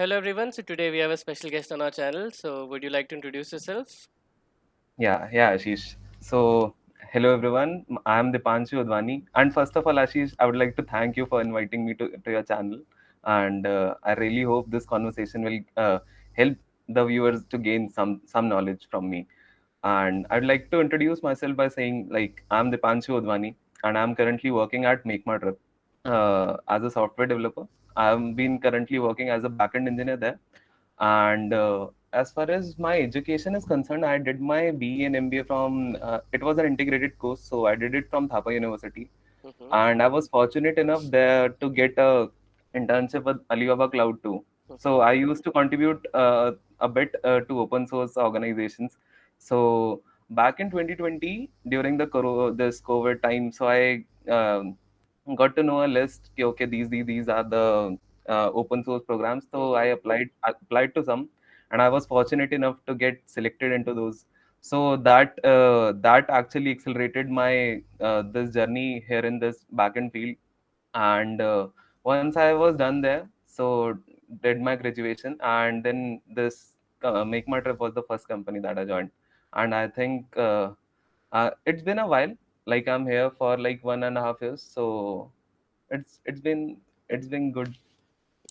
Hello everyone. So today we have a special guest on our channel. So would you like to introduce yourself? Yeah, Ashish. So, hello everyone. I'm Dipanshu Advani. And first of all, Ashish, I would like to thank you for inviting me to your channel. And I really hope this conversation will help the viewers to gain some knowledge from me. And I'd like to introduce myself by saying, like, I'm Dipanshu Advani, and I'm currently working at Make My Trip as a software developer. I've been currently working as a backend engineer there. And as far as my education is concerned, I did my BE and MBA from, it was an integrated course. So I did it from Thapa University. Mm-hmm. And I was fortunate enough there to get a internship with Alibaba Cloud too. So Mm-hmm. I used to contribute a bit to open source organizations. So back in 2020, during this COVID time, so I got to know a list. Okay, these are the open source programs. So I Mm-hmm. applied to some, and I was fortunate enough to get selected into those. So that actually accelerated my this journey here in this backend field. And once I was done there, so did my graduation, and then this Make My Trip was the first company that I joined. And I think it's been a while. Like I'm here for like 1.5 years, so it's been good.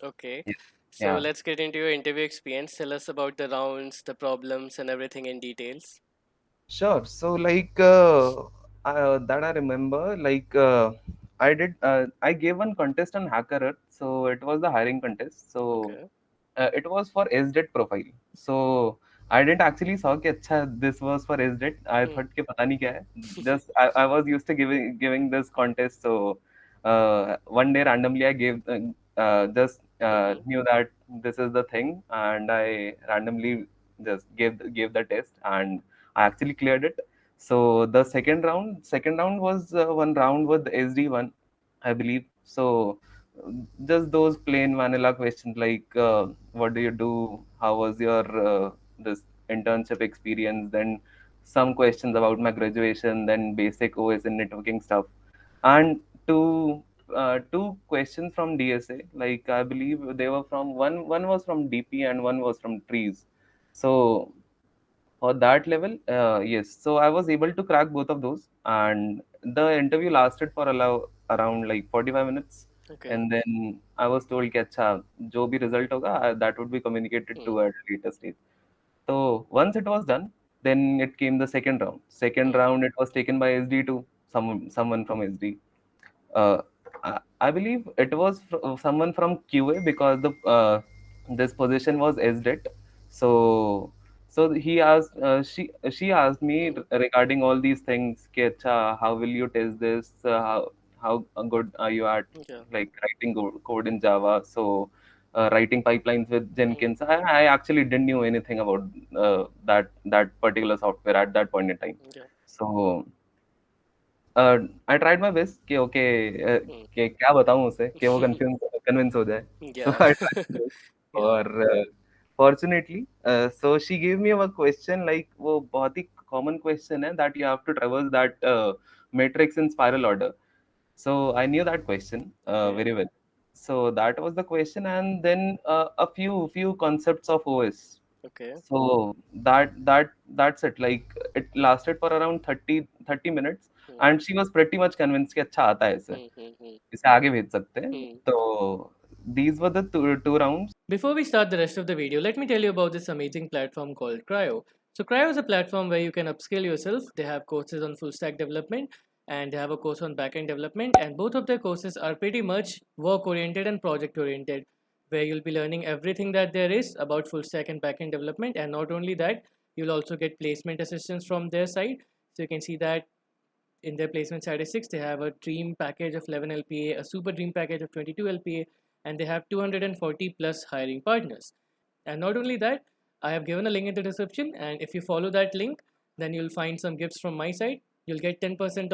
Okay. Yeah. So Yeah. let's get into your interview experience. Tell us about the rounds, the problems, and everything in details. Sure. So, that I remember, I gave one contest on Hacker Earth. So it was the hiring contest. So Okay. it was for SDET profile. So I didn't actually saw कि अच्छा this was for SDET. I Hmm. thought कि पता नहीं क्या है. Just I was used to giving this contest. So one day randomly I just Mm-hmm. knew that this is the thing, and I randomly just gave the test, and I actually cleared it. So the second round was one round with SD1, I believe. So just those plain vanilla questions like what do you do, how was your this internship experience, then some questions about my graduation, then basic OS and networking stuff, and two questions from DSA. Like I believe they were from one was from DP and one was from trees. So for that level, yes. So I was able to crack both of those, and the interview lasted for around like 45 minutes. Okay. And then I was told कि अच्छा जो भी result होगा that would be communicated Hmm. to at a later stage. So once it was done, then it came the second round. Second Hmm. round it was taken by SD2, someone from SD. Uh, I believe it was someone from QA because the this position was SDET. So he asked she asked me Hmm. regarding all these things. कि अच्छा, how will you test this? How good are you at Yeah. like writing code in Java? So writing pipelines with Hmm. Jenkins. I actually didn't know anything about that particular software at that point in time. Yeah. So I tried my best कि okay Hmm. कि क्या बताऊँ उसे कि वो convince हो जाए. So Yeah. I tried my best. Yeah. और fortunately so she give me a question like वो बहुत ही कॉमन क्वेश्चन है that you have to traverse that matrix in spiral order. So I knew that question Okay. very well. So that was the question, and then a few concepts of OS. Okay. So that's it. Like it lasted for around 30 minutes, Hmm. and she was pretty much convinced कि अच्छा आता है इसे Hmm. Hmm. Hmm. इसे आगे भेज सकते हैं. Hmm. तो these were the two rounds. Before we start the rest of the video, let me tell you about this amazing platform called Cryo. So Cryo is a platform where you can upskill yourself. They have courses on full stack development and they have a course on backend development, and both of their courses are pretty much work oriented and project oriented, where you'll be learning everything that there is about full stack and backend development. And not only that, you'll also get placement assistance from their side. So you can see that in their placement statistics, they have a dream package of 11 LPA, a super dream package of 22 LPA, and they have 240 plus hiring partners. And not only that, I have given a link in the description, and if you follow that link, then you'll find some gifts from my side. You'll get 10%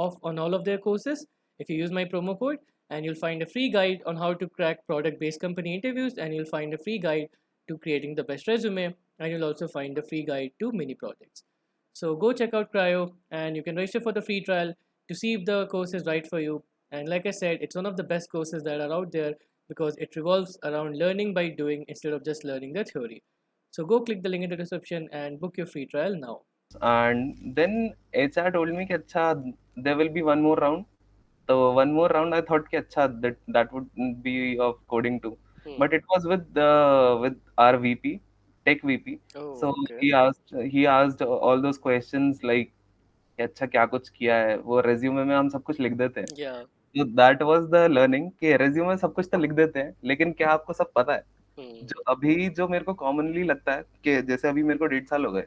off on all of their courses if you use my promo code, and you'll find a free guide on how to crack product-based company interviews, and you'll find a free guide to creating the best resume, and you'll also find a free guide to mini projects. So go check out Cryo, and you can register for the free trial to see if the course is right for you. And like I said, it's one of the best courses that are out there because it revolves around learning by doing instead of just learning the theory. So go click the link in the description and book your free trial now. And then HR told me कि अच्छा there will be one more round. So one more round I thought कि अच्छा that would be of coding too. Hmm. But it was with our VP, tech VP. Oh, So okay. he asked all those questions like कि अच्छा क्या कुछ किया है, वो resume में हम सब कुछ लिख देते हैं. Yeah. So that was the learning कि resume में सब कुछ तो लिख देते हैं, लेकिन क्या आपको सब पता है? Hmm. जो अभी जो मेरे को कॉमनली लगता है कि जैसे अभी मेरे को 1.5 साल हो गए,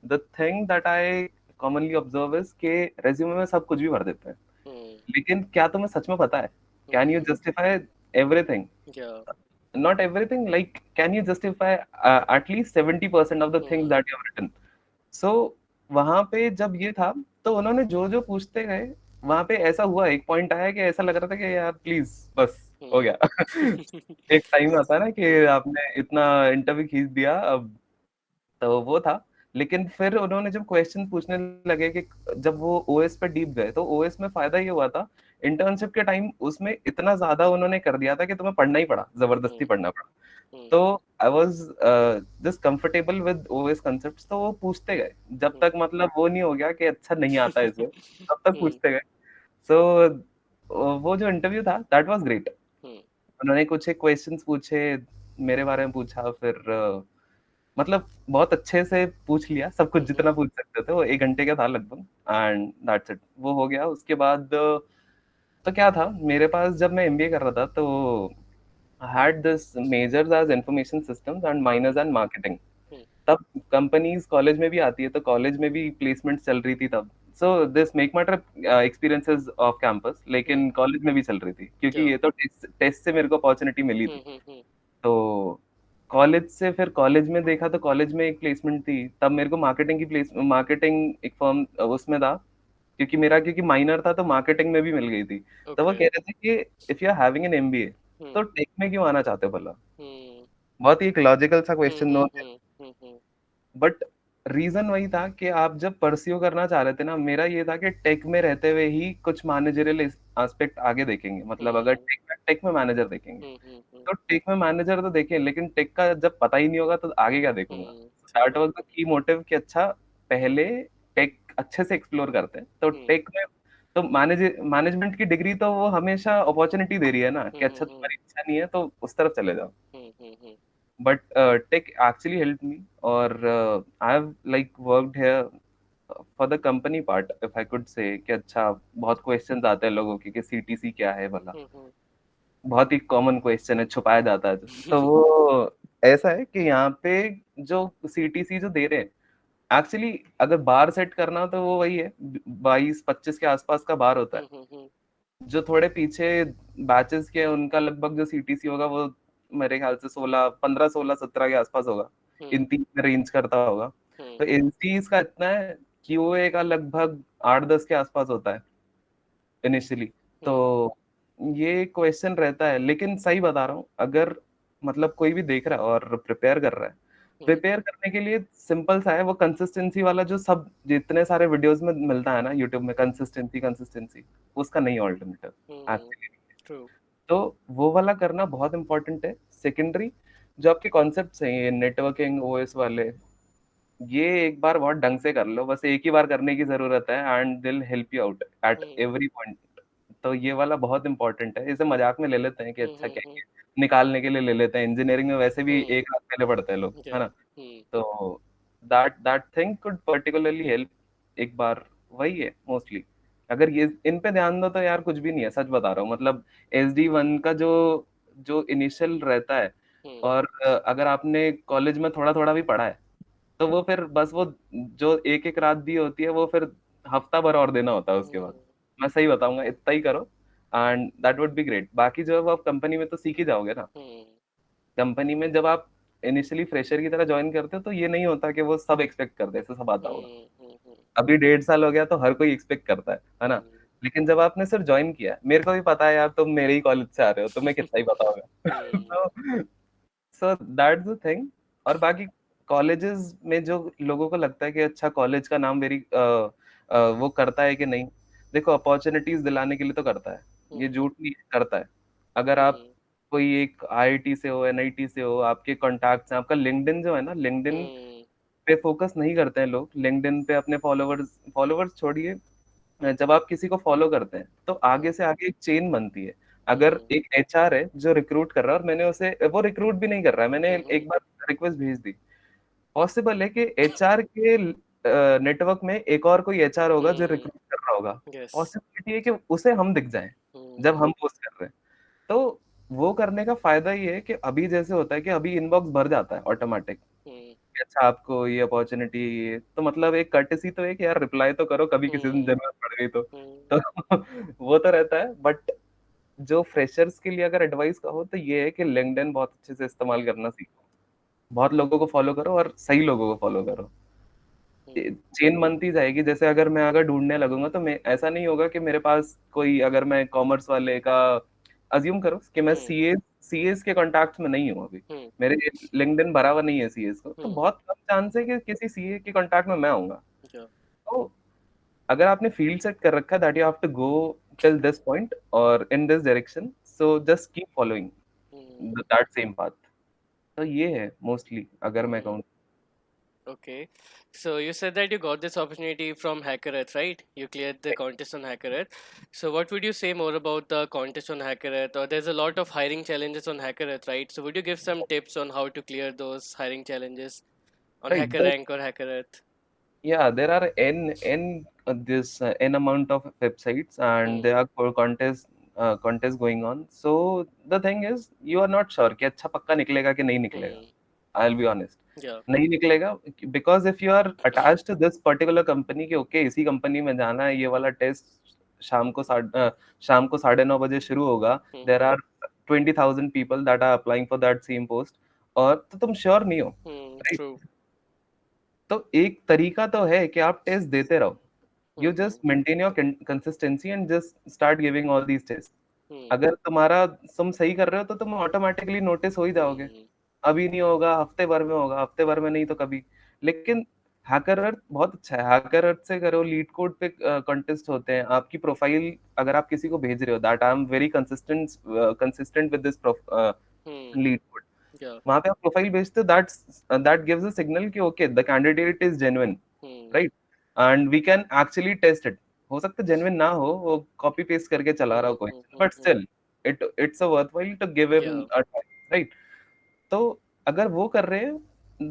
the thing that I commonly observe is कि रेज्यूमे में सब कुछ भी भर देते हैं, Hmm. लेकिन क्या तुम्हें सच में पता है? Can you Hmm. Justify everything? Yeah. Not everything, like can you justify at least 70% of the things Hmm. That you have written? So वहां पे जब ये था, तो उन्होंने जो जो पूछते गए, वहां पे ऐसा हुआ, एक पॉइंट आया कि ऐसा लग रहा था कि यार प्लीज बस हो Hmm. गया. एक टाइम आता है ना कि आपने इतना इंटरव्यू खींच दिया अब, तो वो था. लेकिन फिर उन्होंने जब क्वेश्चन पूछने लगे कि जब वो ओएस पे डीप गए, तो ओएस में फायदा ये हुआ था, इंटर्नशिप के टाइम उसमें इतना ज्यादा उन्होंने कर दिया था कि तुम्हें पढ़ना ही पड़ा, जबरदस्ती Hmm. पढ़ना पड़ा. Hmm. तो I was just comfortable with OS concepts, तो वो पूछते गए जब Hmm. तक मतलब वो नहीं हो गया कि अच्छा नहीं आता है इसे, तब तक Hmm. पूछते गए. सो वो जो इंटरव्यू था दैट वाज ग्रेट. Hmm. उन्होंने कुछ एक क्वेश्चंस पूछे, मेरे बारे में पूछा, फिर मतलब बहुत अच्छे से पूछ लिया सब कुछ Hmm. जितना पूछ सकते थे. वो 1 घंटे का था लगभग, एंड दैट्स इट, वो हो गया. उसके बाद तो क्या था मेरे पास, जब मैं एमबीए कर रहा था तो I had this majors as information systems and minors and marketing. Hmm. तब कंपनीज कॉलेज में भी आती है, तो कॉलेज में भी प्लेसमेंट चल रही थी तब. So this make my trip experiences off campus, Hmm. लेकिन कॉलेज में भी चल रही थी क्योंकि Yeah. ये तो टेस्ट से मेरे को अपॉर्चुनिटी मिली Hmm. थी. Hmm. तो कॉलेज से फिर कॉलेज में देखा, तो कॉलेज में एक प्लेसमेंट थी, तब मेरे को मार्केटिंग एक फर्म उसमें था, क्योंकि माइनर था तो मार्केटिंग में भी मिल गई थी. तो वो Okay. कह रहे थे कि if you are having an MBA, Hmm. तो टेक में क्यों आना चाहते हो भला? Hmm. बहुत ही एक लॉजिकल सा Hmm. Question. Hmm. Hmm. Hmm. Hmm. But reason वही था कि आप जब परस्यू करना चाह रहे थे ना, मेरा ये था कि टेक में रहते हुए ही कुछ मैनेजरियल एस्पेक्ट आगे देखेंगे, मतलब अगर Hmm. टेक में मैनेजर देखेंगे, Hmm. Hmm. Hmm. तो टेक में मैनेजर तो देखें, लेकिन टेक का जब पता ही नहीं होगा तो आगे क्या देखूंगा. Hmm. That True. Was the key motive कि अच्छा पहले टेक अच्छे से एक्सप्लोर करते हैं, तो Hmm. टेक में तो मैनेजमेंट की डिग्री तो वो हमेशा अपॉर्चुनिटी दे रही है ना, कि Hmm. अच्छा Hmm. तुम्हारी इच्छा नहीं है तो उस तरफ चले जाओ. Hmm. Hmm. Hmm. But tech actually helped me, or I've like worked here for the company part, if I could say कि अच्छा बहुत क्वेश्चंस आते हैं लोगों के कि सीटीसी क्या है भला. Hmm. Hmm. बहुत ही कॉमन क्वेश्चन है, छुपाया जाता है तो वो ऐसा है कि यहाँ पे जो सीटीसी जो दे रहे हैं, एक्चुअली अगर बार सेट करना हो तो वो वही है, 22-25 के आसपास का बार होता है. Hmm. Hmm. जो थोड़े पीछे बैचेस के, उनका लगभग जो सीटीसी होगा वो मेरे ख्याल से 16, 15, 16, 17 के आसपास होगा, Hmm. इन तीन में रेंज करता होगा. Hmm. तो एलसीज का इतना है, क्यूए का लगभग 8-10 के आसपास होता है इनिशियली. तो Hmm. ये क्वेश्चन रहता है, लेकिन सही बता रहा हूँ, अगर मतलब कोई भी देख रहा है और प्रिपेयर कर रहा है, Hmm. प्रिपेयर करने के लिए सिंपल सा है, वो कंसिस्टेंसी वाला जो सब जितने सारे वीडियोस में मिलता है ना यूट्यूब में, कंसिस्टेंसी कंसिस्टेंसी, उसका नहीं ऑल्टरनेटिव Hmm. एक्चुअली. True. तो वो वाला करना बहुत इंपॉर्टेंट है. सेकेंडरी जो आपके कॉन्सेप्ट्स हैं, ये नेटवर्किंग ओएस वाले, ये एक बार बहुत ढंग से कर लो, बस एक ही बार करने की जरूरत है, एंड दिल help you out at Hmm. Every point. तो ये वाला बहुत इंपॉर्टेंट है. इसे मजाक में ले लेते हैं कि Hmm. अच्छा Hmm. क्या Hmm. है, निकालने के लिए ले लेते हैं. इंजीनियरिंग में वैसे भी Hmm. एक रात पहले पढ़ते हैं लोग, है Yeah. ना. Hmm. तो that thing could particularly help. एक बार वही है मोस्टली, अगर ये इन पे ध्यान दो तो यार कुछ भी नहीं है, सच बता रहा हूँ. मतलब SD1 का जो जो इनिशियल रहता है, Hmm. और अगर आपने कॉलेज में थोड़ा थोड़ा भी पढ़ा है, तो वो फिर बस वो जो एक एक रात दी होती है, वो फिर हफ्ता भर और देना होता है उसके बाद. Hmm. मैं सही बताऊंगा, इतना ही करो and that would be great. बाकी जो है वो आप कंपनी में तो सीख ही जाओगे ना. Hmm. कंपनी में जब आप इनिशियली फ्रेशर की तरह ज्वाइन करते हो, तो ये नहीं होता कि वो सब एक्सपेक्ट करते हैं, ऐसे सब आता होगा. Hmm. Hmm. Hmm. अभी 1.5 साल हो गया तो हर कोई एक्सपेक्ट करता है ना. Hmm. लेकिन जब आपने सिर्फ ज्वाइन किया, मेरे को भी पता है यार, तुम मेरे ही कॉलेज से आ रहे हो, तुम्हें कितना ही पता होगा. Hmm. तो सो दैट्स द थिंग. और बाकी कॉलेजेस में जो लोगों को लगता है कि अच्छा कॉलेज का नाम वेरी वो करता है कि नहीं, देखो अपॉर्चुनिटीज दिलाने के लिए तो करता है, ये Hmm. झूठ नहीं है, करता है. अगर आप Hmm. कोई एक आईआईटी से हो, एनआईटी से हो, आपके कॉन्टैक्ट्स हैं, आपका लिंक्डइन जो है ना, लिंक्डइन Hmm. पे फोकस नहीं करते हैं लोग। लिंक्डइन पे अपने फॉलोवर्स फॉलोवर्स छोड़िए, जब आप किसी को फॉलो करते हैं तो आगे Hmm. से आगे एक चेन बनती है। अगर Hmm. एक एचआर है जो रिक्रूट कर रहा है और मैंने उसे, वो रिक्रूट भी नहीं कर रहा है, मैंने Hmm. एक बार रिक्वेस्ट भेज दी, पॉसिबल है कि एचआर के नेटवर्क में एक और कोई एचआर होगा जो Hmm. रिक्रूट कर रहा होगा। Yes. पॉसिबिलिटी है कि उसे हम दिख जाएं जब Hmm. हम पोस्ट कर रहे हैं। तो वो करने का फायदा ये है कि अभी जैसे होता है कि अभी इनबॉक्स भर जाता है ऑटोमेटिक, Hmm. कि अच्छा आपको ये अपॉर्चुनिटी, तो मतलब एक कर्टेसी तो है कि यार रिप्लाई तो करो कभी किसी दिन Hmm. जरूरत पड़ गई तो। Hmm. वो तो रहता है, बट जो फ्रेशर्स के लिए अगर एडवाइस का हो तो ये है कि लिंक्डइन बहुत अच्छे से इस्तेमाल करना सीखो, बहुत लोगों को फॉलो करो और सही लोगों को फॉलो करो। Hmm. चेन बनती जाएगी। जैसे अगर मैं अगर ढूंढने लगूंगा तो मैं, ऐसा नहीं होगा कि मेरे पास कोई, अगर मैं कॉमर्स वाले का, अज्यूम करो कि मैं Hmm. सीएस के कॉन्टैक्ट में नहीं हूँ अभी, Hmm. मेरे लिंक्डइन भरा हुआ नहीं है सीएस को, तो Hmm. बहुत कम चांस है कि किसी सीए के कॉन्टैक्ट में मैं आऊंगा। Yeah. तो अगर आपने फील्ड सेट कर रखा है that you have to go till this point और in this direction, so just keep following Hmm. That same path. तो ये है मोस्टली, अगर मैं Hmm. कहूँ। Okay. So you said that you got this opportunity from Hacker Earth, right? You cleared the contest on Hacker Earth. So what would you say more about the contest on Hacker Earth? Or there's a lot of hiring challenges on Hacker Earth, right? So would you give some tips on how to clear those hiring challenges on Right. Hacker Rank or Hacker Earth? Yeah, there are n amount of websites, and Hmm. there are contests going on. So the thing is, you are not sure कि अच्छा पक्का निकलेगा कि नहीं निकलेगा. Hmm. I'll be honest. Yeah. नहीं निकलेगा, because if you are attached to this particular company कि okay इसी कंपनी में जाना है, ये वाला टेस्ट शाम को 9:30 बजे शुरू होगा. There Hmm. are 20,000 people that are applying for that same post, और तो तुम श्योर नहीं हो, Hmm. right? True. तो एक तरीका तो है कि आप टेस्ट देते रहो. You Hmm. just maintain your consistency and just start giving all these tests. Hmm. अगर तुम सही कर रहे हो तो तुम ऑटोमेटिकली नोटिस हो ही जाओगे। Hmm. अभी नहीं होगा, हफ्ते भर में होगा, हफ्ते भर में नहीं तो कभी। लेकिन हैकर अर्थ बहुत अच्छा है, हैकर अर्थ से करो, लीड कोड पे कॉन्टेस्ट होते हैं। आपकी प्रोफाइल अगर आप किसी को भेज रहे हो, that I am very consistent with this Hmm. Lead code, Yeah. वहां पे आप प्रोफाइल भेजते हो, दैट गिव्स अ सिग्नल कि okay the candidate is genuine, Hmm. Right, and we can actually test it. हो सकता है जेन्युइन ना हो, वो कॉपी पेस्ट करके चला रहा Hmm. हो कोई, Hmm. But Hmm. Still it's a worthwhile to give him Yeah. A try, right. तो अगर वो कर रहे हैं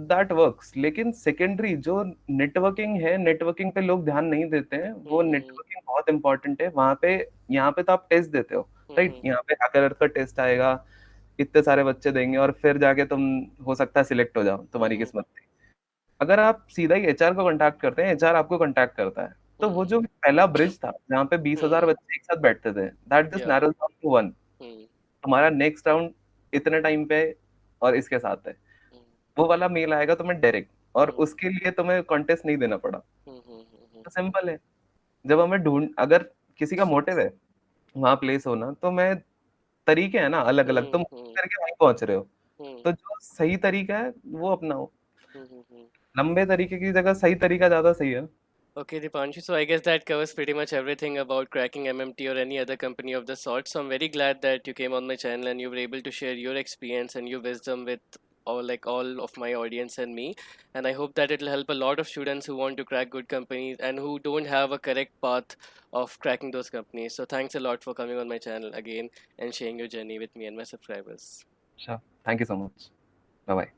दैट वर्क्स, लेकिन सेकेंडरी जो नेटवर्किंग है, नेटवर्किंग पे लोग ध्यान नहीं देते हैं। वो Hmm. नेटवर्किंग बहुत इंपॉर्टेंट है वहां पे। यहाँ पे तो आप टेस्ट देते हो, राइट, Hmm. यहाँ पे हैकर का टेस्ट आएगा, इतने सारे बच्चे देंगे और फिर जाके तुम, हो सकता है सिलेक्ट हो जाओ, तुम्हारी Hmm. किस्मत थी। अगर आप सीधा ही एचआर को कांटेक्ट करते हैं, एचआर आपको कांटेक्ट करता है, तो वो Hmm. जो पहला ब्रिज था जहाँ पे 20,000 Hmm. बच्चे एक साथ बैठते थे, that just Yeah. Narrows down to one. Hmm. तुम्हारा नेक्स्ट राउंड इतने टाइम पे और इसके साथ है, Hmm. वो वाला मेल आएगा तुम्हें डायरेक्ट, और Hmm. उसके लिए तुम्हें कॉन्टेस्ट नहीं देना पड़ा। Hmm. Hmm. तो सिंपल है। जब हमें अगर किसी का मोटिव है वहां प्लेस होना, तो मैं, तरीके हैं ना अलग अलग, Hmm. तुम Hmm. करके वहीं पहुंच रहे हो, Hmm. तो जो सही तरीका है वो अपनाओ। Hmm. Hmm. लंबे तरीके की जगह सही तरीका ज्यादा सही है। Okay, Dipanshu. So I guess that covers pretty much everything about cracking MMT or any other company of the sort. So I'm very glad that you came on my channel and you were able to share your experience and your wisdom with all of my audience and me. And I hope that it'll help a lot of students who want to crack good companies and who don't have a correct path of cracking those companies. So thanks a lot for coming on my channel again and sharing your journey with me and my subscribers. अच्छा, thank you so much, bye bye.